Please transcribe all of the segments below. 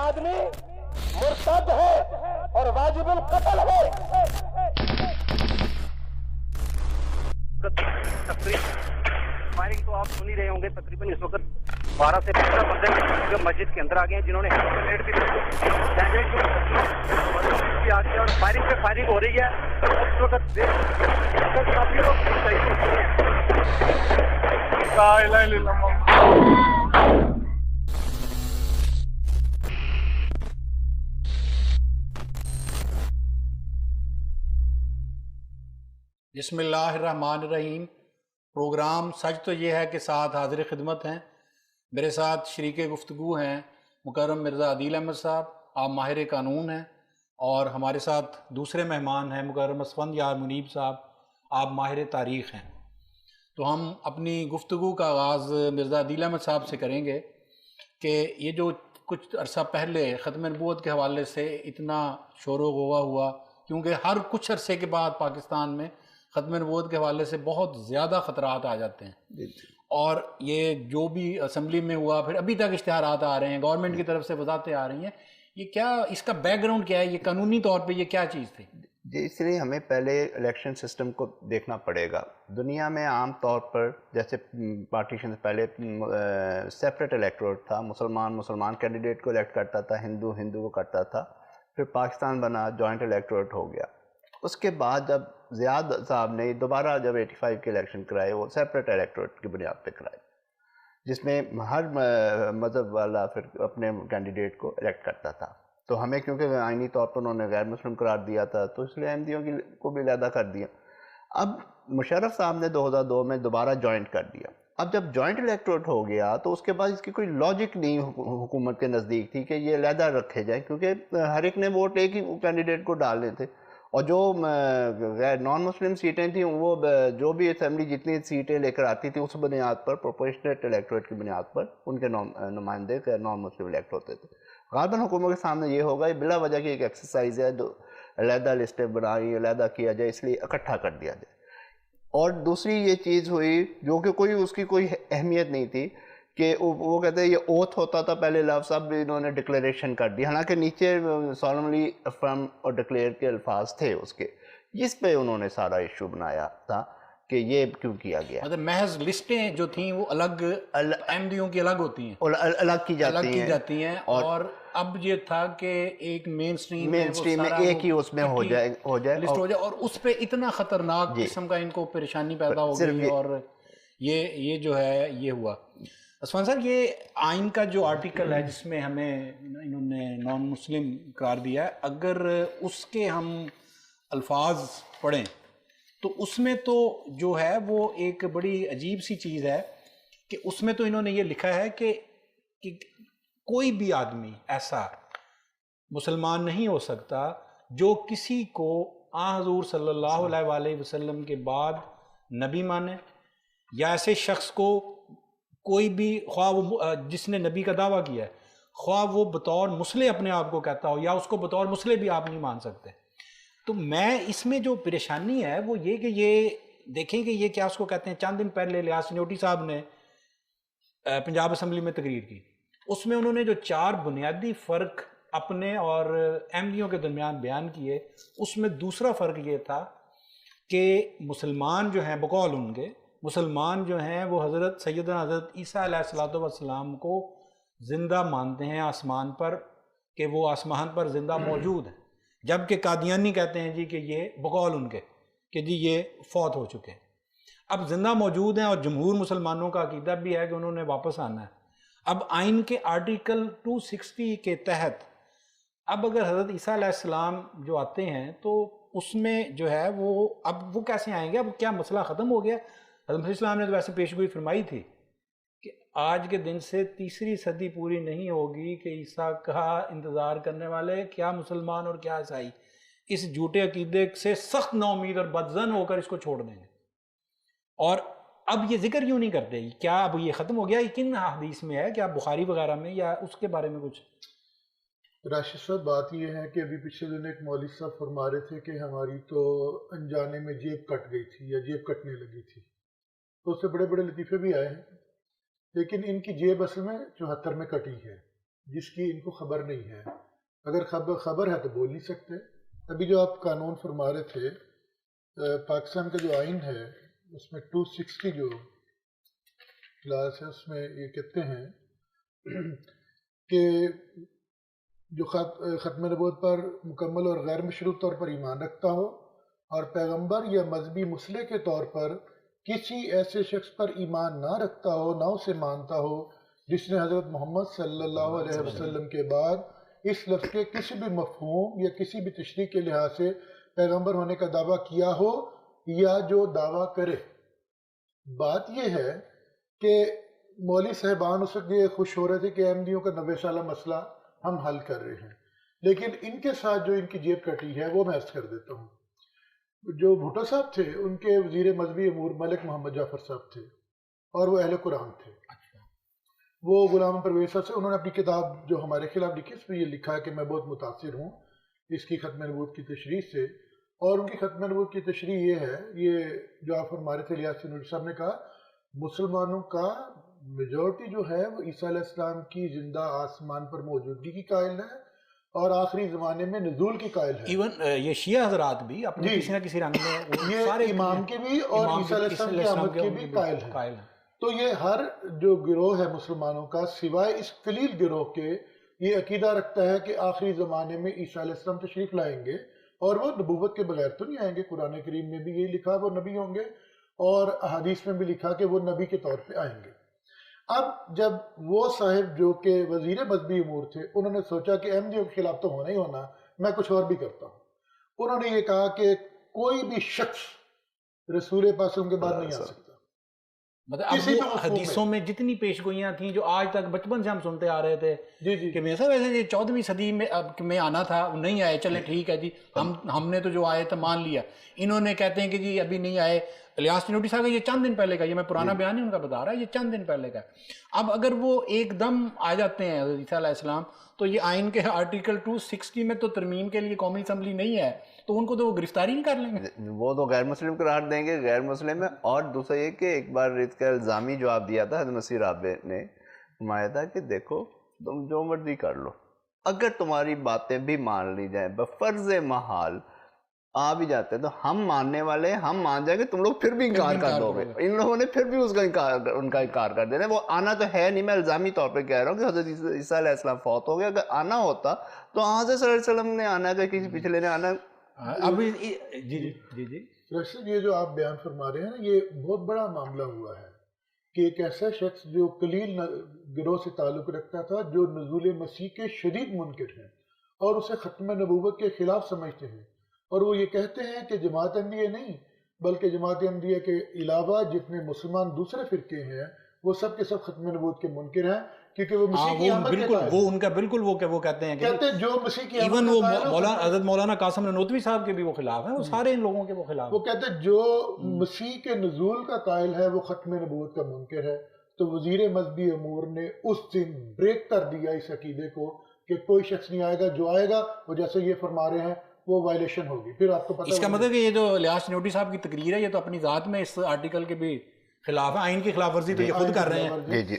آدمی مرتد ہے اور واجب القتل ہے. فائرنگ تو آپ سن ہی رہے ہوں گے. تقریباً اس وقت 12 سے 15 بندے مسجد کے اندر آ گئے ہیں جنہوں نے گrenade بھی آ گیا اور فائرنگ پہ فائرنگ ہو رہی ہے. اس وقت کافی لوگ شہید ہو چکے ہیں. لا الہ الا اللہ. بسم اللہ الرحمن الرحیم. پروگرام سچ تو یہ ہے کہ ساتھ حاضر خدمت ہیں. میرے ساتھ شریک گفتگو ہیں مکرم مرزا عدیل احمد صاحب، آپ ماہر قانون ہیں، اور ہمارے ساتھ دوسرے مہمان ہیں مکرم اسفند یار منیب صاحب، آپ ماہر تاریخ ہیں. تو ہم اپنی گفتگو کا آغاز مرزا عدیل احمد صاحب سے کریں گے کہ یہ جو کچھ عرصہ پہلے ختم نبوت کے حوالے سے اتنا شور و غوغا ہوا، کیونکہ ہر کچھ عرصے کے بعد پاکستان میں ختم نبوت کے حوالے سے بہت زیادہ خطرات آ جاتے ہیں، اور یہ جو بھی اسمبلی میں ہوا، پھر ابھی تک اشتہارات آ رہے ہیں، گورنمنٹ کی طرف سے وضاحتیں آ رہی ہیں. یہ کیا اس کا بیک گراؤنڈ کیا ہے؟ یہ قانونی طور پہ یہ کیا چیز تھی؟ جی، اس لیے ہمیں پہلے الیکشن سسٹم کو دیکھنا پڑے گا. دنیا میں عام طور پر جیسے پارٹیشن سے پہلے سیپریٹ الیکٹوریٹ تھا، مسلمان کینڈیڈیٹ کو الیکٹ کرتا تھا، ہندو کو کرتا تھا. پھر پاکستان بنا، جوائنٹ الیکٹوریٹ ہو گیا. اس کے بعد جب زیاد صاحب نے دوبارہ جب 85 کے الیکشن کرائے، وہ سیپریٹ الیکٹوریٹ کی بنیاد پہ کرائے، جس میں ہر مذہب والا پھر اپنے کینڈیڈیٹ کو الیکٹ کرتا تھا. تو ہمیں کیونکہ آئینی طور پر انہوں نے غیر مسلم قرار دیا تھا، تو اس لیے احمدیوں کو بھی علیحدہ کر دیا. اب مشرف صاحب نے 2002 میں دوبارہ جوائنٹ کر دیا. اب جب جوائنٹ الیکٹوریٹ ہو گیا تو اس کے بعد اس کی کوئی لاجک نہیں حکومت کے نزدیک تھی کہ یہ علیحدہ رکھے جائیں، کیونکہ ہر ایک نے ووٹ ایک ہی کینڈیڈیٹ کو ڈالنے تھے. اور جو غیر نان مسلم سیٹیں تھیں، وہ جو بھی اسمبلی جتنی سیٹیں لے کر آتی تھی اس بنیاد پر، پروپورشنیٹ الیکٹوریٹ کی بنیاد پر ان کے نمائندے نان مسلم الیکٹ ہوتے تھے. غالباً حکومت کے سامنے یہ ہوگا، یہ بلا وجہ کی ایک ایکسرسائز ہے، جو علیحدہ لسٹیں بنائی، علیحدہ کیا جائے، اس لیے اکٹھا کر دیا جائے. اور دوسری یہ چیز ہوئی جو کہ کوئی اس کی کوئی اہمیت نہیں تھی، کہ وہ کہتے ہیں یہ اوتھ ہوتا تھا پہلے لفظ، اب انہوں نے ڈکلیریشن کر دی، حالانکہ نیچے سالملی افرم اور ڈکلیئر کے الفاظ تھے اس کے. جس پہ انہوں نے سارا ایشو بنایا تھا کہ یہ کیوں کیا گیا. مطلب محض لسٹیں جو تھیں وہ الگ احمدیوں کی الگ ہوتی ہیں، الگ کی جاتی ہیں. اور اب یہ تھا کہ ایک مین سٹریم میں ایک ہی اس میں ہو جائے لسٹ ہو جائے، اور اس پہ اتنا خطرناک قسم کا ان کو پریشانی پیدا ہو گئی. اور یہ جو ہے یہ ہوا. عثمان صاحب، یہ آئین کا جو آرٹیکل ہے جس میں ہمیں انہوں نے نان مسلم قرار دیا ہے، اگر اس کے ہم الفاظ پڑھیں تو اس میں تو جو ہے وہ ایک بڑی عجیب سی چیز ہے کہ اس میں تو انہوں نے یہ لکھا ہے کہ کوئی بھی آدمی ایسا مسلمان نہیں ہو سکتا جو کسی کو حضور صلی اللہ علیہ وآلہ وسلم کے بعد نبی مانے، یا ایسے شخص کو کوئی بھی، خواہ وہ جس نے نبی کا دعویٰ کیا ہے، خواہ وہ بطور مسلح اپنے آپ کو کہتا ہو، یا اس کو بطور مسلح بھی آپ نہیں مان سکتے. تو میں اس میں جو پریشانی ہے وہ یہ کہ یہ دیکھیں کہ یہ کیا اس کو کہتے ہیں. چند دن پہلے لیاس سنیوٹی صاحب نے پنجاب اسمبلی میں تقریر کی، اس میں انہوں نے جو 4 بنیادی فرق اپنے اور احمدیوں کے درمیان بیان کیے، اس میں دوسرا فرق یہ تھا کہ مسلمان جو ہیں، بقول ان کے مسلمان جو ہیں وہ حضرت سیدنا حضرت عیسیٰ علیہ السلام کو زندہ مانتے ہیں آسمان پر، کہ وہ آسمان پر زندہ موجود ہیں، جبکہ قادیانی کہتے ہیں جی کہ یہ بقول ان کے کہ جی یہ فوت ہو چکے ہیں. اب زندہ موجود ہیں، اور جمہور مسلمانوں کا عقیدہ بھی ہے کہ انہوں نے واپس آنا ہے. اب آئین کے آرٹیکل 260 کے تحت اب اگر حضرت عیسیٰ علیہ السلام جو آتے ہیں تو اس میں جو ہے اب وہ کیسے آئیں گے؟ اب کیا مسئلہ ختم ہو گیا؟ حضرت اسلام نے تو ویسے پیشگوئی فرمائی تھی کہ آج کے دن سے 3 صدی پوری نہیں ہوگی کہ عیسیٰ کا انتظار کرنے والے کیا مسلمان اور کیا عیسائی اس جھوٹے عقیدے سے سخت نا امید اور بدظن ہو کر اس کو چھوڑ دیں گے. اور اب یہ ذکر کیوں نہیں کرتے؟ کیا اب یہ ختم ہو گیا؟ یہ کن حدیث میں ہے؟ کیا بخاری وغیرہ میں، یا اس کے بارے میں کچھ؟ راشد صاحب، بات یہ ہے کہ ابھی پچھلے دن ایک مولوی صاحب فرما رہے تھے کہ ہماری تو انجانے میں جیب کٹ گئی تھی یا جیب کٹنے لگی تھی. تو اس سے بڑے بڑے لطیفے بھی آئے ہیں، لیکن ان کی جیب اصل میں 74 میں کٹی ہے. جس کی ان کو خبر نہیں ہے. اگر خبر ہے تو بول نہیں سکتے. ابھی جو آپ قانون فرما رہے تھے، پاکستان کا جو آئین ہے اس میں 260 جو کلاس ہے اس میں یہ کہتے ہیں کہ جو ختم نبوت پر مکمل اور غیر مشروط طور پر ایمان رکھتا ہو اور پیغمبر یا مذہبی مسلح کے طور پر کسی ایسے شخص پر ایمان نہ رکھتا ہو، نہ اسے مانتا ہو جس نے حضرت محمد صلی اللہ علیہ وسلم کے بعد اس لفظ کے کسی بھی مفہوم یا کسی بھی تشریح کے لحاظ سے پیغمبر ہونے کا دعویٰ کیا ہو یا جو دعویٰ کرے. بات یہ ہے کہ مولوی صاحبان اس وقت یہ خوش ہو رہے تھے کہ احمدیوں کا 90 سالہ مسئلہ ہم حل کر رہے ہیں، لیکن ان کے ساتھ جو ان کی جیب کٹی ہے وہ میں عرض کر دیتا ہوں. جو بھٹو صاحب تھے ان کے وزیر مذہبی امور ملک محمد جعفر صاحب تھے اور وہ اہل قرآن تھے. وہ غلام پرویز صاحب سے انہوں نے اپنی کتاب جو ہمارے خلاف لکھی اس میں یہ لکھا ہے کہ میں بہت متاثر ہوں اس کی ختم نبوت کی تشریح سے. اور ان کی ختم نبوت کی تشریح یہ ہے، یہ جو آپ ہمارے تھے الیاس نوری صاحب نے کہا، مسلمانوں کا میجورٹی جو ہے وہ عیسیٰ علیہ السلام کی زندہ آسمان پر موجودگی کی قائل ہے اور آخری زمانے میں نزول کی قائل ہے. ایون یہ شیعہ حضرات بھی اپنے کسی نہ کسی رنگ میں یہ امام کے بھی اور عیسیٰ علیہ السلام کی آمد کے بھی قائل ہیں. تو یہ ہر جو گروہ ہے مسلمانوں کا سوائے اس قلیل گروہ کے یہ عقیدہ رکھتا ہے کہ آخری زمانے میں عیسیٰ علیہ السلام تشریف لائیں گے اور وہ نبوت کے بغیر تو نہیں آئیں گے. قرآن کریم میں بھی یہی لکھا وہ نبی ہوں گے اور احادیث میں بھی لکھا کہ وہ نبی کے طور پہ آئیں گے. اب جب وہ صاحب جو کہ وزیر مذہبی امور تھے انہوں نے سوچا کہ احمدیوں کے خلاف تو ہونا ہی ہونا، میں کچھ اور بھی کرتا ہوں. انہوں نے یہ کہا کہ کوئی بھی شخص رسول پاک صلی اللہ علیہ وسلم کے بعد نہیں آ سکتا. مطلب اب وہ حدیثوں میں جتنی پیش گوئیاں تھیں جو آج تک بچپن سے ہم سنتے آ رہے تھے کہ میرے صاحب ایسے 14ویں صدی میں آنا تھا، نہیں آئے، چلے ٹھیک ہے جی ہم نے تو جو آئے تھے مان لیا. انہوں نے کہتے ہیں کہ جی ابھی نہیں آئے. الیاس نوری صاحب یہ چند دن پہلے کا، یہ میں پرانا بیان نہیں ان کا بتا رہا، یہ چند دن پہلے کا. اب اگر وہ ایک دم آ جاتے ہیں عیسیٰ علیہ السلام تو یہ آئین کے آرٹیکل 260 میں تو ترمیم کے لیے قومی اسمبلی نہیں ہے تو ان کو تو وہ گرفتاری نہیں کر لیں گے، وہ تو غیر مسلم قرار دیں گے، غیر مسلم ہے. اور دوسرا یہ کہ ایک بار اس کا الزامی جواب دیا تھا حضرت مسیح رابع نے، فرمایا تھا کہ دیکھو تم جو مرضی کر لو، اگر تمہاری باتیں بھی مان لی جائیں بفرض محال آ بھی جاتے ہیں تو ہم ماننے والے ہیں، ہم مان جائیں گے، تم لوگ پھر بھی انکار کر دو گے. ان لوگوں نے پھر بھی اس کا انکار کر دینا. وہ آنا تو ہے نہیں، میں الزامی طور پہ کہہ رہا ہوں کہ حضرت عیسیٰ علیہ السلام فوت ہو گیا، اگر آنا ہوتا تو حضرت صلی اللہ علیہ وسلم نے آنا ہے، کسی پچھلے نے آنا. اب جی یہ جو آپ بیان فرما رہے ہیں نا، یہ بہت بڑا معاملہ ہوا ہے کہ ایک ایسا شخص جو قلیل گروہ سے تعلق رکھتا تھا جو نزول مسیح کے شدید منکر ہیں اور اسے ختم نبوت کے خلاف سمجھتے ہیں، اور وہ یہ کہتے ہیں کہ جماعت احمدیہ نہیں بلکہ جماعت احمدیہ کے علاوہ جتنے مسلمان دوسرے فرقے ہیں وہ سب کے سب ختم نبوت کے منکر ہیں کیونکہ وہ مسیح کی آمد کے قائل ہیں. وہ ان کا بالکل وہ کہتے ہیں کہ جو مسیح کی آمد ایون وہ حضرت مولانا قاسم نانوتوی صاحب کے بھی وہ خلاف ہیں، وہ سارے ان لوگوں کے وہ خلاف ہیں. وہ کہتے ہیں جو مسیح کے نزول کا قائل ہے وہ ختم نبوت کا منکر ہے. تو وزیر مذہبی امور نے اس دن بریک کر دیا اس عقیدے کو کہ کوئی شخص نہیں آئے گا، جو آئے گا وہ جیسے یہ فرما رہے ہیں وہ وائلیشن ہوگی. پھر آپ کو پتہ اس کا مطلب کہ یہ جو الیاس نوری صاحب کی تقریر ہے یہ تو اپنی ذات میں اس آرٹیکل کے بھی خلاف ہے، آئین کی خلاف ورزی تو یہ خود کر رہے ہیں.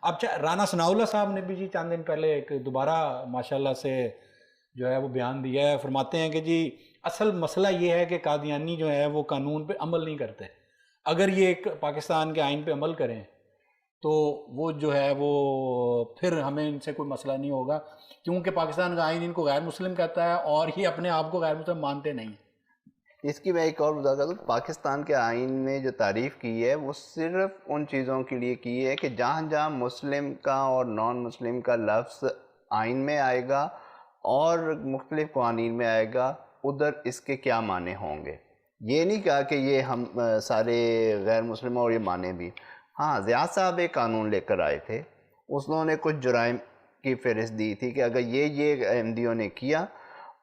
اب رانا ثناء اللہ صاحب نے بھی جی چند دن پہلے ایک دوبارہ ماشاءاللہ سے جو ہے وہ بیان دیا ہے. فرماتے ہیں کہ جی اصل مسئلہ یہ ہے کہ قادیانی جو ہے وہ قانون پہ عمل نہیں کرتے. اگر یہ ایک پاکستان کے آئین پہ عمل کریں تو وہ جو ہے وہ پھر ہمیں ان سے کوئی مسئلہ نہیں ہوگا، کیونکہ پاکستان کا آئین ان کو غیر مسلم کہتا ہے اور یہ اپنے آپ کو غیر مسلم مانتے نہیں. اس کی میں ایک اور وضاحت دوں، پاکستان کے آئین نے جو تعریف کی ہے وہ صرف ان چیزوں کے لیے کی ہے کہ جہاں جہاں مسلم کا اور نان مسلم کا لفظ آئین میں آئے گا اور مختلف قوانین میں آئے گا ادھر اس کے کیا معنی ہوں گے. یہ نہیں کہا کہ یہ ہم سارے غیر مسلم اور یہ معنی بھی. ہاں زیاد صاحب ایک قانون لے کر آئے تھے، انہوں نے کچھ جرائم کی فہرست دی تھی کہ اگر یہ احمدیوں نے کیا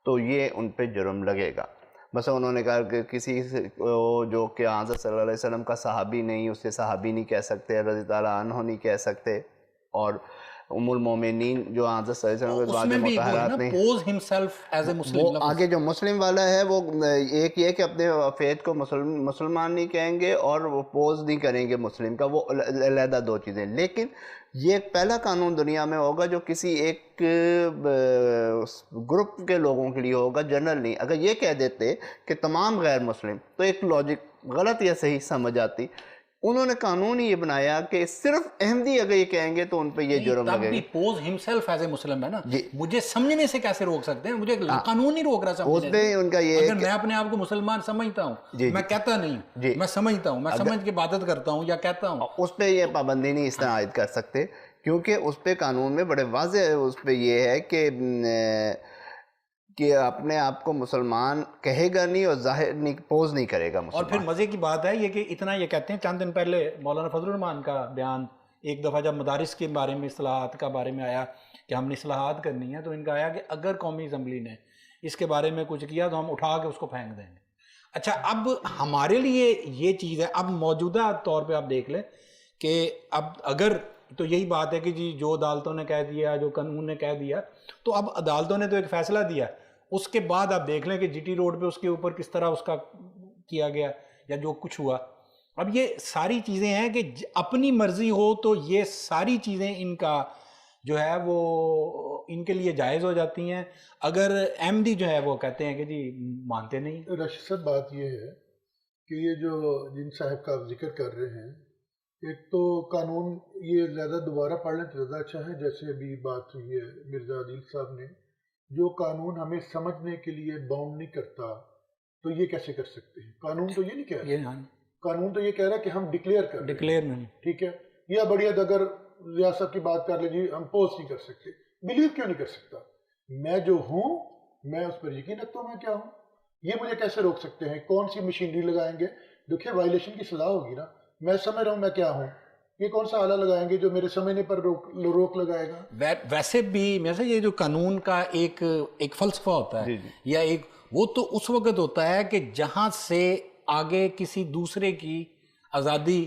تو یہ ان پہ جرم لگے گا. مثلا انہوں نے کہا کہ کسی جو کہ حضرت صلی اللہ علیہ وسلم کا صحابی نہیں، اسے صحابی نہیں کہہ سکتے، رضی اللہ عنہ نہیں کہہ سکتے، اور ام المومنین جو حضرت صلی اللہ علیہ وسلم کے مطہرات نے وہ آگے جو مسلم والا ہے وہ ایک یہ کہ اپنے فیت کو مسلمان نہیں کہیں گے اور وہ پوز نہیں کریں گے مسلم کا، وہ علیحدہ دو چیزیں. لیکن یہ ایک پہلا قانون دنیا میں ہوگا جو کسی ایک گروپ کے لوگوں کے لیے ہوگا، جنرل نہیں. اگر یہ کہہ دیتے کہ تمام غیر مسلم تو ایک لاجک غلط یا صحیح سمجھ آتی. انہوں نے قانون ہی یہ بنایا کہ صرف احمدی اگر یہ کہیں گے تو ان پہ یہ جرم لگے گا. پوز ہمسیلف ایز اے مسلم ہے نا، مجھے سمجھنے سے کیسے روک سکتے ہیں؟ مجھے قانون نہیں روک رہا سمجھنے سے. ان کا یہ اگر میں اپنے آپ کو مسلمان سمجھتا ہوں، میں کہتا نہیں، میں سمجھتا ہوں، میں سمجھ کے عبادت کرتا ہوں یا کہتا ہوں، اس پہ یہ پابندی نہیں اس طرح عائد کر سکتے، کیونکہ اس پہ قانون میں بڑے واضح اس پہ یہ ہے کہ اپنے آپ کو مسلمان کہے گا نہیں اور ظاہر نہیں، پوز نہیں کرے گا مسلمان. اور پھر مزے کی بات ہے یہ کہ اتنا یہ کہتے ہیں، چند دن پہلے مولانا فضل الرحمان کا بیان ایک دفعہ جب مدارس کے بارے میں اصلاحات کا بارے میں آیا کہ ہم نے اصلاحات کرنی ہے، تو ان کا آیا کہ اگر قومی اسمبلی نے اس کے بارے میں کچھ کیا تو ہم اٹھا کے اس کو پھینک دیں گے. اچھا اب ہمارے لیے یہ چیز ہے، اب موجودہ طور پہ آپ دیکھ لیں کہ اب اگر تو یہی بات ہے کہ جی جو عدالتوں نے کہہ دیا، جو قانون نے کہہ دیا، تو اب عدالتوں نے تو ایک فیصلہ دیا، اس کے بعد آپ دیکھ لیں کہ جی ٹی روڈ پہ اس کے اوپر کس طرح اس کا کیا گیا یا جو کچھ ہوا. اب یہ ساری چیزیں ہیں کہ اپنی مرضی ہو تو یہ ساری چیزیں ان کا جو ہے وہ ان کے لیے جائز ہو جاتی ہیں. اگر احمدی جو ہے وہ کہتے ہیں کہ جی مانتے نہیں. راشد صاحب بات یہ ہے کہ یہ جو جن صاحب کا آپ ذکر کر رہے ہیں، ایک تو قانون یہ زیادہ دوبارہ پڑھ لیں تو زیادہ اچھا ہے. جیسے ابھی بات ہوئی ہے مرزا عادل صاحب نے، جو قانون ہمیں سمجھنے کے لیے باؤنڈ نہیں کرتا تو یہ کیسے کر سکتے ہیں؟ قانون تو یہ نہیں کہہ رہا، قانون تو یہ کہہ رہا ہے کہ ہم ڈکلیئر نہیں. ٹھیک ہے، یا بڑی حد اگر ریاست کی بات کر لیں جی ہم پوسٹ نہیں کر سکتے، بلیو کیوں نہیں کر سکتا؟ میں جو ہوں میں اس پر یقین رکھتا ہوں میں کیا ہوں. یہ مجھے کیسے روک سکتے ہیں؟ کون سی مشینری لگائیں گے؟ دیکھیں وائلیشن کی سزا ہوگی نا. میں سمجھ رہا ہوں میں کیا ہوں، یہ کون سا آلہ لگائیں گے جو میرے سمجھنے پر روک لگائے گا؟ ویسے بھی ویسے یہ جو قانون کا ایک فلسفہ ہوتا ہے یا ایک وہ تو اس وقت ہوتا ہے کہ جہاں سے آگے کسی دوسرے کی آزادی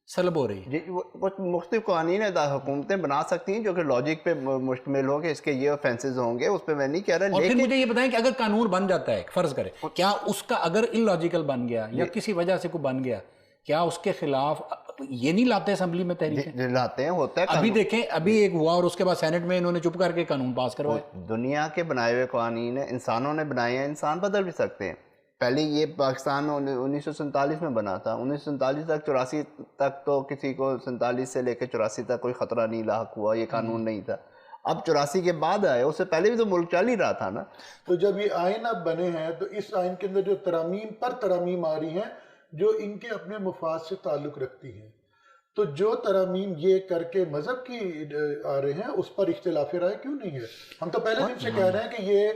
سلب ہو رہی ہے. جی کچھ مختلف قوانین حکومتیں بنا سکتی ہیں جو کہ لاجک پہ مشتمل ہو کہ اس کے یہ آفینسز ہوں گے، اس پہ میں نہیں کہہ رہا. اور پھر مجھے یہ بتائیں کہ اگر قانون بن جاتا ہے، فرض کرے کیا اس کا اگر ان لاجیکل بن گیا یا کسی وجہ سے کوئی بن گیا، کیا اس کے خلاف یہ نہیں لاتے اسمبلی میں تحریک لاتے ہیں؟ ہوتا ہے. ابھی دیکھیں ابھی ایک ہوا اور اس کے بعد سینٹ میں انہوں نے چپ کر کے قانون پاس کروائے. دنیا کے بنائے ہوئے قوانین ہیں، انسانوں نے بنائے ہیں، انسان بدل بھی سکتے ہیں. پہلے یہ پاکستان 1947 میں بنا تھا، 1947 تک 84 تک تو کسی کو 47 سے لے کے 84 تک کوئی خطرہ نہیں لاحق ہوا، یہ قانون نہیں تھا. اب 84 کے بعد آئے، اس سے پہلے بھی تو ملک چل ہی رہا تھا نا. تو جب یہ آئین اب بنے ہیں تو اس آئین کے اندر جو ترامیم پر ترامیم آ رہی ہیں جو ان کے اپنے مفاد سے تعلق رکھتی ہیں، تو جو ترامیم یہ کر کے مذہب کی آ رہے ہیں اس پر اختلاف رائے کیوں نہیں ہے؟ ہم تو پہلے دن سے کہہ رہے ہیں کہ یہ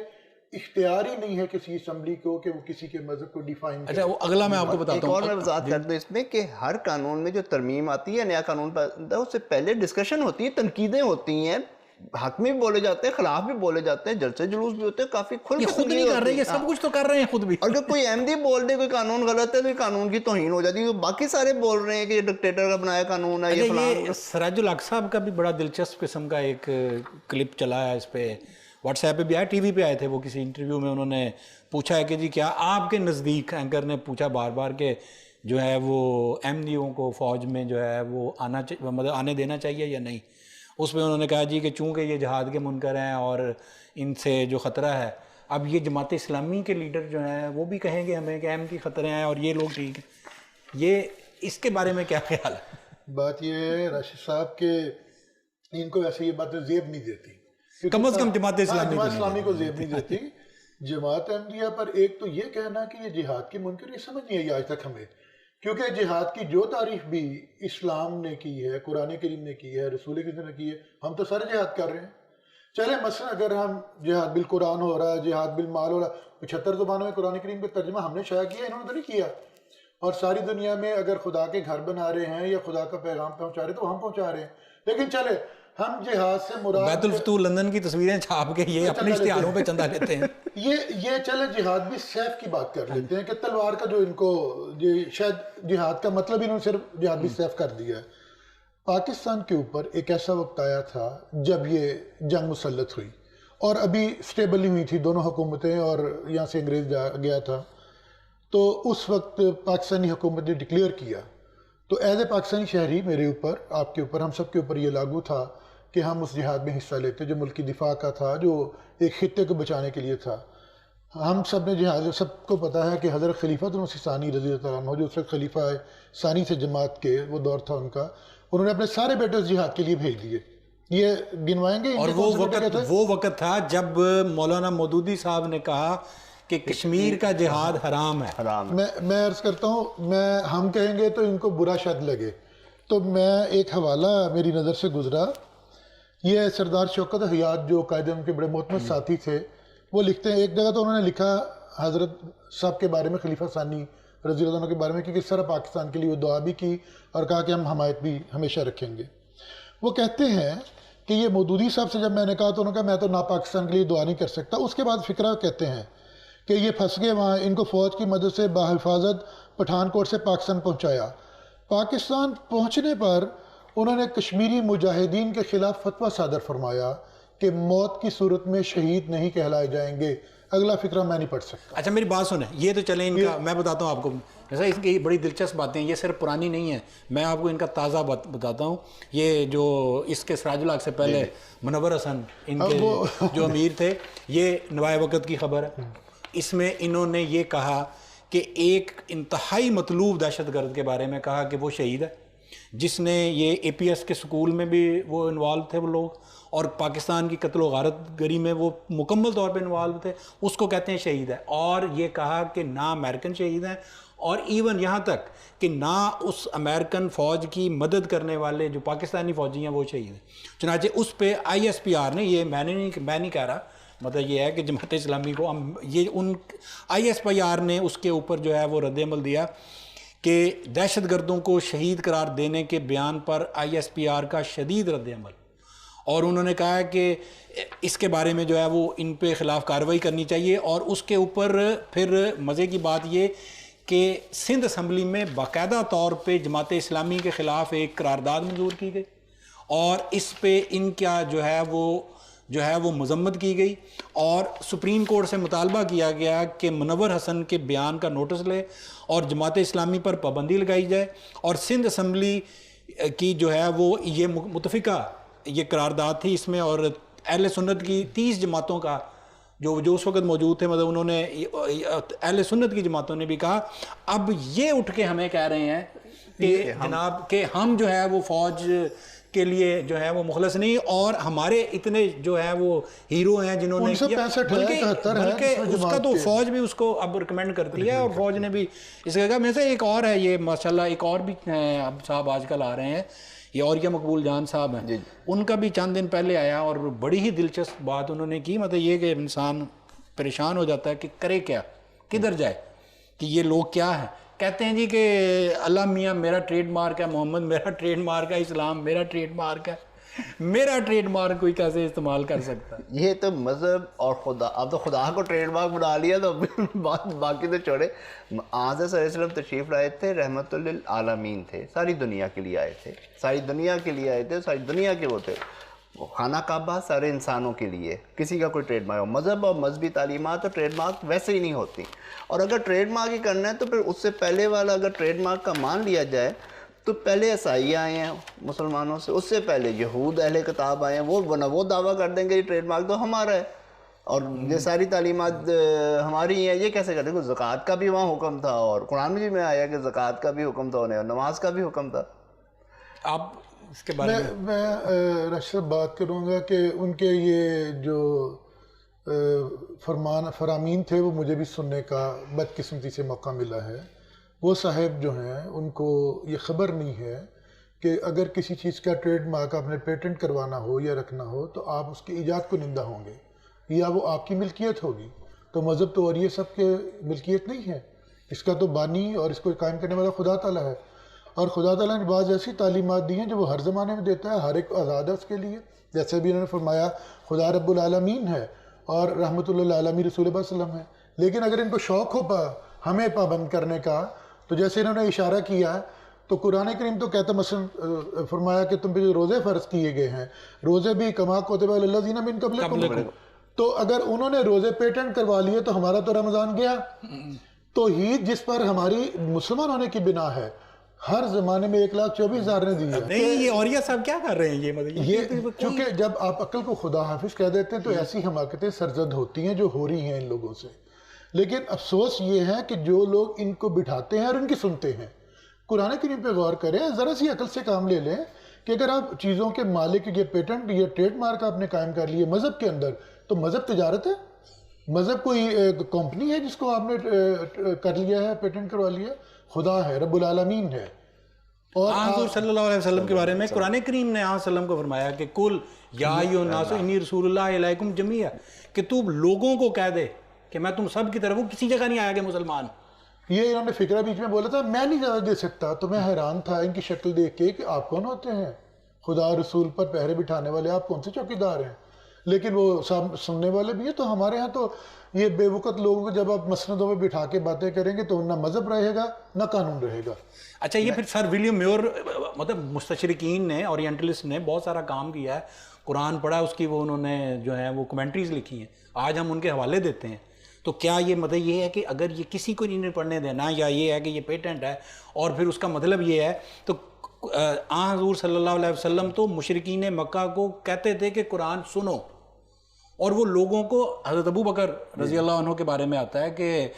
اختیار ہی نہیں ہے کسی اسمبلی کو کہ وہ کسی کے مذہب کو ڈیفائن کرے. اچھا وہ اگلا میں آپ کو بتاتا ہوں. ایک اور میں وضاحت کر دوں اس میں کہ ہر قانون میں جو ترمیم آتی ہے، نیا قانون بنتا ہے، اس سے پہلے ڈسکشن ہوتی ہے، تنقیدیں ہوتی ہیں، حق میں بھی بولے جاتے ہیں، خلاف بھی بولے جاتے ہیں، جلسے جلوس بھی ہوتے ہیں، کافی کھل کے. خود نہیں کر رہے، یہ سب کچھ تو کر رہے ہیں خود بھی. اور جو کوئی احمدی بول دے کوئی قانون غلط ہے تو یہ قانون کی توہین ہو جاتی ہے. باقی سارے بول رہے ہیں کہ یہ ڈکٹیٹر کا بنایا قانون ہے. یہ سراج الحق صاحب کا بھی بڑا دلچسپ قسم کا ایک کلپ چلا ہے، اس پہ واٹس ایپ پہ بھی آیا، ٹی وی پہ آئے تھے وہ. کسی انٹرویو میں انہوں نے پوچھا ہے کہ جی کیا آپ کے نزدیک، اینکر نے پوچھا بار بار کہ جو ہے وہ احمدیوں کو فوج میں جو ہے وہ مطلب آنے دینا چاہیے یا نہیں. اس میں انہوں نے کہا جی کہ چونکہ یہ جہاد کے منکر ہیں اور ان سے جو خطرہ ہے، اب یہ جماعت اسلامی کے لیڈر جو ہیں وہ بھی کہیں گے ہمیں کہ احمدی خطرے ہیں اور یہ لوگ ٹھیک ہیں. یہ اس کے بارے میں کیا خیال ہے؟ بات یہ ہے راشد صاحب کہ ان کو ایسے یہ باتیں زیب نہیں دیتی، کم از کم جماعت اسلامی کو زیب نہیں دیتی. جماعت احمدیہ پر ایک تو یہ کہنا کہ یہ جہاد کے منکر، یہ سمجھ نہیں آئی آج تک ہمیں، کیونکہ جہاد کی جو تعریف بھی اسلام نے کی ہے، قرآن کریم نے کی ہے، رسول کریم نے کی ہے، ہم تو سارے جہاد کر رہے ہیں. چلے مثلا اگر ہم جہاد بالقرآن ہو رہا ہے، جہاد بالمال ہو رہا ہے، 75 زبانوں میں قرآن کریم کا ترجمہ ہم نے شائع کیا، انہوں نے تو نہیں کیا. اور ساری دنیا میں اگر خدا کے گھر بنا رہے ہیں یا خدا کا پیغام پہنچا رہے ہیں تو ہم پہنچا رہے ہیں. لیکن چلے ہم جہاد سے مراد بیت الفتوح لندن کی تصویریں چھاپ کے یہ اپنے اشتہاروں پہ چندہ لیتے ہیں. یہ چلے جہاد بھی سیف کی بات کر لیتے ہیں کہ تلوار کا جو ان کو شاید جہاد کا مطلب انہوں نے صرف جہاد بھی سیف کر دیا ہے. پاکستان کے اوپر ایک ایسا وقت آیا تھا جب یہ جنگ مسلط ہوئی اور ابھی سٹیبل نہیں ہوئی تھی دونوں حکومتیں اور یہاں سے انگریز گیا تھا، تو اس وقت پاکستانی حکومت نے ڈکلیئر کیا، تو ایز اے پاکستانی شہری میرے اوپر، آپ کے اوپر، ہم سب کے اوپر یہ لاگو تھا کہ ہم اس جہاد میں حصہ لیتے جو ملکی دفاع کا تھا، جو ایک خطے کو بچانے کے لیے تھا۔ ہم سب نے جہاد، سب کو پتہ ہے کہ حضرت خلیفۃ المسیح ثانی رضی اللہ عنہ جو اس وقت خلیفہ ثانی سے جماعت کے وہ دور تھا ان کا، انہوں نے اپنے سارے بیٹے اس جہاد کے لیے بھیج دیے۔ یہ گنوائیں گے، اور وہ وقت تھا جب مولانا مودودی صاحب نے کہا کہ کشمیر کا جہاد حرام ہے۔ میں عرض کرتا ہوں، ہم کہیں گے تو ان کو برا شاید لگے، تو میں ایک حوالہ میری نظر سے گزرا، یہ سردار شوکت حیات جو قائد ان کے بڑے معتمد ساتھی تھے، وہ لکھتے ہیں، ایک جگہ تو انہوں نے لکھا حضرت صاحب کے بارے میں، خلیفہ ثانی رضی اللہ عنہ کے بارے میں، کہ کس طرح پاکستان کے لیے وہ دعا بھی کی اور کہا کہ ہم حمایت بھی ہمیشہ رکھیں گے۔ وہ کہتے ہیں کہ یہ مودودی صاحب سے جب میں نے کہا تو انہوں نے کہا میں تو نا پاکستان کے لیے دعا نہیں کر سکتا۔ اس کے بعد فکرہ کہتے ہیں کہ یہ پھنس گئے وہاں، ان کو فوج کی مدد سے بحفاظت پٹھان کوٹ سے پاکستان پہنچایا۔ پاکستان پہنچنے پر انہوں نے کشمیری مجاہدین کے خلاف فتویٰ صادر فرمایا کہ موت کی صورت میں شہید نہیں کہلائے جائیں گے۔ اگلا فکرہ میں نہیں پڑھ سکتا۔ اچھا میری بات سنیں، یہ تو چلیں ان کا میں بتاتا ہوں آپ کو، جیسا اس کی بڑی دلچسپ باتیں، یہ صرف پرانی نہیں ہیں، میں آپ کو ان کا تازہ بتاتا ہوں۔ یہ جو اس کے سراج الحق سے پہلے منور حسن ان کے جو امیر تھے، یہ نوائے وقت کی خبر ہے، اس میں انہوں نے یہ کہا کہ ایک انتہائی مطلوب دہشت گرد کے بارے میں کہا کہ وہ شہید ہے، جس نے یہ اے پی ایس کے سکول میں بھی وہ انوالو تھے وہ لوگ، اور پاکستان کی قتل و غارت گری میں وہ مکمل طور پہ انوالو تھے، اس کو کہتے ہیں شہید ہے۔ اور یہ کہا کہ نہ امریکن شہید ہیں، اور ایون یہاں تک کہ نہ اس امریکن فوج کی مدد کرنے والے جو پاکستانی فوجی ہیں وہ شہید ہیں۔ چنانچہ اس پہ آئی ایس پی آر نے، یہ میں نہیں کہہ رہا، مطلب یہ ہے کہ جماعت اسلامی کو یہ ان آئی ایس پی آر نے اس کے اوپر جو ہے وہ رد عمل دیا کہ دہشت گردوں کو شہید قرار دینے کے بیان پر آئی ایس پی آر کا شدید رد عمل، اور انہوں نے کہا کہ اس کے بارے میں جو ہے وہ ان پہ خلاف کارروائی کرنی چاہیے۔ اور اس کے اوپر پھر مزے کی بات یہ کہ سندھ اسمبلی میں باقاعدہ طور پہ جماعت اسلامی کے خلاف ایک قرارداد منظور کی گئی، اور اس پہ ان کا جو ہے وہ مذمت کی گئی، اور سپریم کورٹ سے مطالبہ کیا گیا کہ منور حسن کے بیان کا نوٹس لے اور جماعت اسلامی پر پابندی لگائی جائے، اور سندھ اسمبلی کی جو ہے وہ یہ متفقہ یہ قرارداد تھی اس میں، اور اہل سنت کی 30 جماعتوں کا جو اس وقت موجود تھے، مطلب انہوں نے اہل سنت کی جماعتوں نے بھی کہا اب یہ اٹھ کے ہمیں کہہ رہے ہیں کہ جناب کہ ہم جو ہے وہ فوج کے لیے جو ہے وہ مخلص نہیں، اور ہمارے اتنے جو ہے وہ ہیرو ہیں جنہوں نے کیا، بلکہ اس کا تو فوج بھی اس کو اب ریکمینڈ کرتی ہے، اور فوج نے بھی اس کا کہا۔ میں سے ایک اور ہے، یہ ماشاءاللہ ایک اور بھی اب صاحب آج کل آ رہے ہیں، یہ اور کیا مقبول جان صاحب ہیں، ان کا بھی چند دن پہلے آیا اور بڑی ہی دلچسپ بات انہوں نے کی، مطلب یہ کہ انسان پریشان ہو جاتا ہے کہ کرے کیا، کدھر جائے، کہ یہ لوگ کیا ہیں۔ کہتے ہیں جی کہ اللہ میاں میرا ٹریڈ مارک ہے، محمد میرا ٹریڈ مارک ہے، اسلام میرا ٹریڈ مارک ہے، میرا ٹریڈ مارک کوئی کیسے استعمال کر سکتا ہے؟ یہ تو مذہب اور خدا، اب تو خدا کو ٹریڈ مارک بنا لیا تو باقی تو چھوڑے۔ حضرت صلی اللہ علیہ وسلم تشریف لائے تھے، رحمت للعالمین تھے، ساری دنیا کے لیے آئے تھے، ساری دنیا کے لیے آئے تھے، ساری دنیا کے وہ تھے۔ خانہ کعبہ سارے انسانوں کے لیے، کسی کا کوئی ٹریڈ مارک، مذہب اور مذہبی تعلیمات اور ٹریڈ مارک ویسے ہی نہیں ہوتی، اور اگر ٹریڈ مارک ہی کرنا ہے تو پھر اس سے پہلے والا اگر ٹریڈ مارک کا مان لیا جائے تو پہلے عیسائی آئے ہیں مسلمانوں سے، اس سے پہلے یہود اہل کتاب آئے ہیں، وہ دعویٰ کر دیں گے یہ ٹریڈ مارک تو ہمارا ہے اور یہ ساری تعلیمات ہماری ہیں۔ یہ کیسے کرتے ہیں؟ زکوٰۃ کا بھی وہاں حکم تھا، اور قرآن میں بھی آیا کہ زکوٰۃ کا بھی حکم تھا انہیں، اور نماز کا بھی حکم تھا۔ آپ اس کے بارے میں رشید بات کروں گا کہ ان کے یہ جو فرامین تھے وہ مجھے بھی سننے کا بدقسمتی سے موقع ملا ہے۔ وہ صاحب جو ہیں ان کو یہ خبر نہیں ہے کہ اگر کسی چیز کا ٹریڈ مارک آپ نے پیٹنٹ کروانا ہو یا رکھنا ہو تو آپ اس کے ایجاد کو نندہ ہوں گے، یا وہ آپ کی ملکیت ہوگی۔ تو مذہب تو اور یہ سب کے ملکیت نہیں ہے، اس کا تو بانی اور اس کو قائم کرنے والا خدا تعالیٰ ہے، اور خدا تعالیٰ نے بعض ایسی تعلیمات دی ہیں جو وہ ہر زمانے میں دیتا ہے، ہر ایک آزاد ہے اس کے لیے۔ جیسے بھی انہوں نے فرمایا خدا رب العالمین ہے اور رحمت اللہ عالمی رسول اللہ صلی اللہ علیہ وسلم ہے، لیکن اگر ان کو شوق ہو ہمیں پابند کرنے کا، تو جیسے انہوں نے اشارہ کیا تو قرآن کریم تو کہتا مثلا فرمایا کہ تم پہ جو روزے فرض کیے گئے ہیں روزے بھی کما کتب علی الذین من قبلکم، تو اگر انہوں نے روزے پیٹنٹ کروا لیے تو ہمارا تو رمضان گیا. توحید جس پر ہماری مسلمان ہونے کی بنا ہے ہر زمانے میں 1,24,000 نے دی ہے. نہیں یہ عوریہ صاحب کیا کر رہے ہیں یہ چونکہ جب آپ عقل کو خدا حافظ کہہ دیتے ہیں تو ایسی حماقتیں سرزد ہوتی ہیں جو ہو رہی ہیں ان لوگوں سے. لیکن افسوس یہ ہے کہ جو لوگ ان کو بٹھاتے ہیں اور ان کی سنتے ہیں. قرآن کریم پہ غور کریں، ذرا سی عقل سے کام لے لیں کہ اگر آپ چیزوں کے مالک یہ پیٹنٹ یہ ٹریڈ مارک آپ نے قائم کر لیے مذہب کے اندر، تو مذہب تجارت ہے؟ مذہب کوئی کمپنی ہے جس کو آپ نے کر لیا ہے پیٹنٹ کروا لیا؟ خدا ہے، رب العالمین ہے. اور حضور صلی اللہ علیہ وسلم کے بارے میں قرآن کریم نے آن وسلم کو فرمایا کہ کل یا ایھا الناس انی رسول اللہ الیکم جمیعا، کہ تو لوگوں کو کہہ دے کہ میں تم سب کی طرف ہوں، کسی جگہ نہیں آیا کہ مسلمان. یہ انہوں نے فکرہ بیچ میں بولا تھا میں نہیں زیادہ دے سکتا، تو میں حیران تھا ان کی شکل دیکھ کے کہ آپ کون ہوتے ہیں؟ خدا رسول پر پہرے بٹھانے والے آپ کون سے چوکیدار ہیں؟ لیکن وہ سننے والے بھی ہیں. تو ہمارے ہاں تو یہ بے وقت لوگوں کو جب آپ مسندوں میں بٹھا کے باتیں کریں گے تو نہ مذہب رہے گا نہ قانون رہے گا. اچھا یہ پھر سر ولیم میور مطلب مستشرقین نے اورینٹلسٹ نے بہت سارا کام کیا ہے، قرآن پڑھا اس کی وہ انہوں نے جو ہے وہ کمنٹریز لکھی ہیں، آج ہم ان کے حوالے دیتے ہیں. تو کیا یہ مطلب یہ ہے کہ اگر یہ کسی کو نہیں پڑھنے دینا یا یہ ہے کہ یہ پیٹنٹ ہے اور پھر اس کا مطلب یہ ہے، تو حضور صلی اللہ علیہ وسلم تو مشرکین مکہ کو کہتے تھے کہ قرآن سنو، اور وہ لوگوں کو حضرت ابو بکر رضی اللہ عنہ کے بارے میں آتا ہے کہ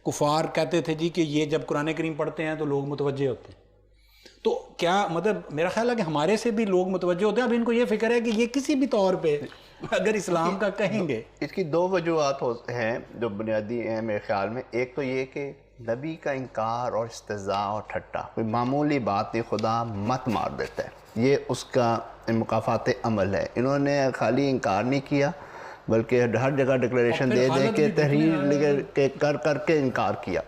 کفار کہتے تھے جی کہ یہ جب قرآن کریم پڑھتے ہیں تو لوگ متوجہ ہوتے ہیں. تو کیا مطلب میرا خیال ہے کہ ہمارے سے بھی لوگ متوجہ ہوتے ہیں. اب ان کو یہ فکر ہے کہ یہ کسی بھی طور پہ اگر اسلام کا کہیں گے. اس کی دو وجوہات ہیں جو بنیادی ہیں میرے خیال میں. ایک تو یہ کہ نبی کا انکار اور استہزاء اور ٹھٹا کوئی معمولی بات نہیں، خدا مت مار دیتا ہے، یہ اس کا مکافات عمل ہے. انہوں نے خالی انکار نہیں کیا بلکہ ہر جگہ ڈکلیریشن دے دے کے تحریر کر کے انکار کیا،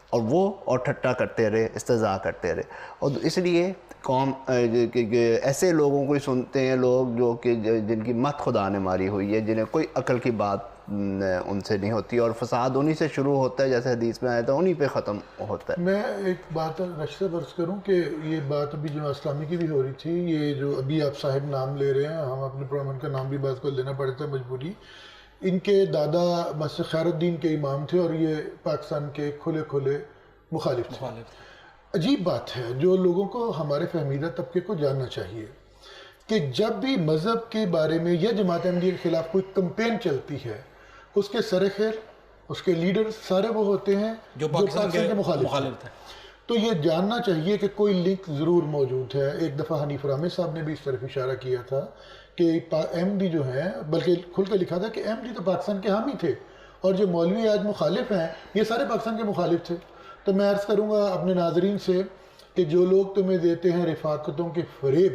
اور وہ اور ٹھٹا کرتے رہے، استہزاء کرتے رہے. اور اس لیے قوم ایسے لوگوں کو سنتے ہیں لوگ جو کہ جن کی مت خدا نے ماری ہوئی ہے، جنہیں کوئی عقل کی بات ان سے نہیں ہوتی، اور فساد انہی سے شروع ہوتا ہے جیسے حدیث میں آیا تھا، انہی پہ ختم ہوتا ہے. میں ایک بات رشتہ برس کروں کہ یہ بات ابھی جماعت اسلامی کی بھی ہو رہی تھی، یہ جو ابھی آپ صاحب نام لے رہے ہیں، ہم اپنے پروگرام کا نام بھی بعض کو لینا پڑتا ہے مجبوری. ان کے دادا مسجد خیر الدین کے امام تھے اور یہ پاکستان کے کھلے کھلے مخالف تھے. عجیب بات ہے جو لوگوں کو ہمارے فہمیدہ طبقے کو جاننا چاہیے کہ جب بھی مذہب کے بارے میں یا جماعت احمدیہ کے خلاف کوئی کمپین چلتی ہے، اس کے سر خیر اس کے لیڈر سارے وہ ہوتے ہیں جو پاکستان کے مخالف ہیں. تو یہ جاننا چاہیے کہ کوئی لنک ضرور موجود ہے. ایک دفعہ حنیف رامے صاحب نے بھی اس طرف اشارہ کیا تھا کہ احمدی جو ہیں، بلکہ کھل کے لکھا تھا کہ احمدی تو پاکستان کے حامی تھے اور جو مولوی آج مخالف ہیں یہ سارے پاکستان کے مخالف تھے. تو میں عرض کروں گا اپنے ناظرین سے کہ جو لوگ تمہیں دیتے ہیں رفاقتوں کے فریب،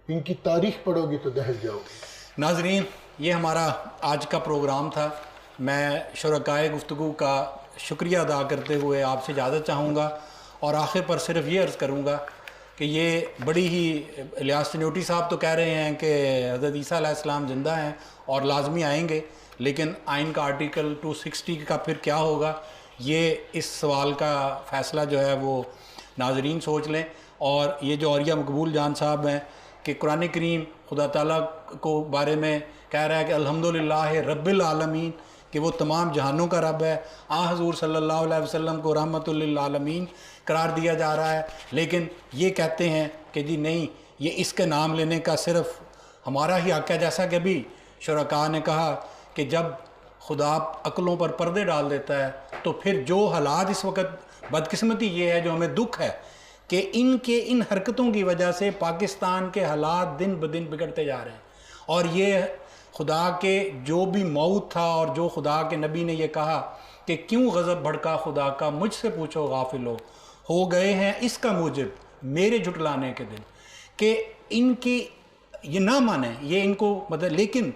ان کی تاریخ پڑھو گی تو دہل جاؤ گے. ناظرین یہ ہمارا آج کا پروگرام تھا. میں شرکائے گفتگو کا شکریہ ادا کرتے ہوئے آپ سے اجازت چاہوں گا، اور آخر پر صرف یہ عرض کروں گا کہ یہ بڑی ہی الیاس چنوٹی صاحب تو کہہ رہے ہیں کہ حضرت عیسیٰ علیہ السلام زندہ ہیں اور لازمی آئیں گے، لیکن آئین کا آرٹیکل 260 کا پھر کیا ہوگا، یہ اس سوال کا فیصلہ جو ہے وہ ناظرین سوچ لیں. اور یہ جو عوریہ مقبول جان صاحب ہیں کہ قرآن کریم خدا تعالیٰ کو بارے میں کہہ رہا ہے کہ الحمدللہ رب العالمین، کہ وہ تمام جہانوں کا رب ہے. حضور صلی اللہ علیہ وسلم کو رحمت للعالمین قرار دیا جا رہا ہے، لیکن یہ کہتے ہیں کہ جی نہیں، یہ اس کے نام لینے کا صرف ہمارا ہی حق ہے. جیسا کہ ابھی شرکاء نے کہا کہ جب خدا عقلوں پر پردے ڈال دیتا ہے تو پھر جو حالات اس وقت بدقسمتی یہ ہے جو ہمیں دکھ ہے کہ ان حرکتوں کی وجہ سے پاکستان کے حالات دن بدن بگڑتے جا رہے ہیں. اور یہ خدا کے جو بھی موت تھا اور جو خدا کے نبی نے یہ کہا کہ کیوں غضب بھڑکا خدا کا، مجھ سے پوچھو غافلو، ہو گئے ہیں اس کا موجب میرے جھٹلانے کے دن. کہ ان کی یہ نہ مانیں، یہ ان کو مطلب، لیکن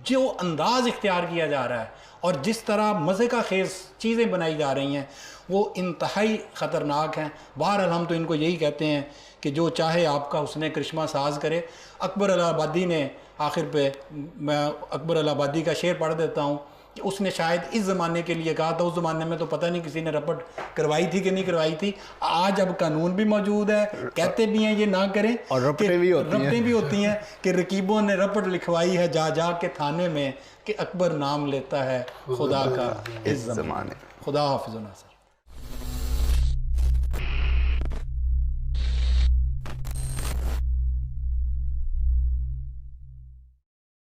جو انداز اختیار کیا جا رہا ہے اور جس طرح مزے کا خیز چیزیں بنائی جا رہی ہیں وہ انتہائی خطرناک ہیں. بہرحال ہم تو ان کو یہی کہتے ہیں کہ جو چاہے آپ کا حسن کرشمہ ساز کرے. اکبر الہ آبادی نے آخر پہ، میں اکبر الہ آبادی کا شعر پڑھ دیتا ہوں کہ اس نے شاید اس زمانے کے لیے کہا تھا. اس زمانے میں تو پتہ نہیں کسی نے رپٹ کروائی تھی کہ نہیں کروائی تھی. آج اب قانون بھی موجود ہے, کہتے بھی ہیں یہ نہ کریں, اور رپٹیں بھی ہوتی ہیں کہ رقیبوں نے رپٹ لکھوائی ہے جا جا کے تھانے میں کہ اکبر نام لیتا ہے خدا کا اس زمانے. خدا حافظ.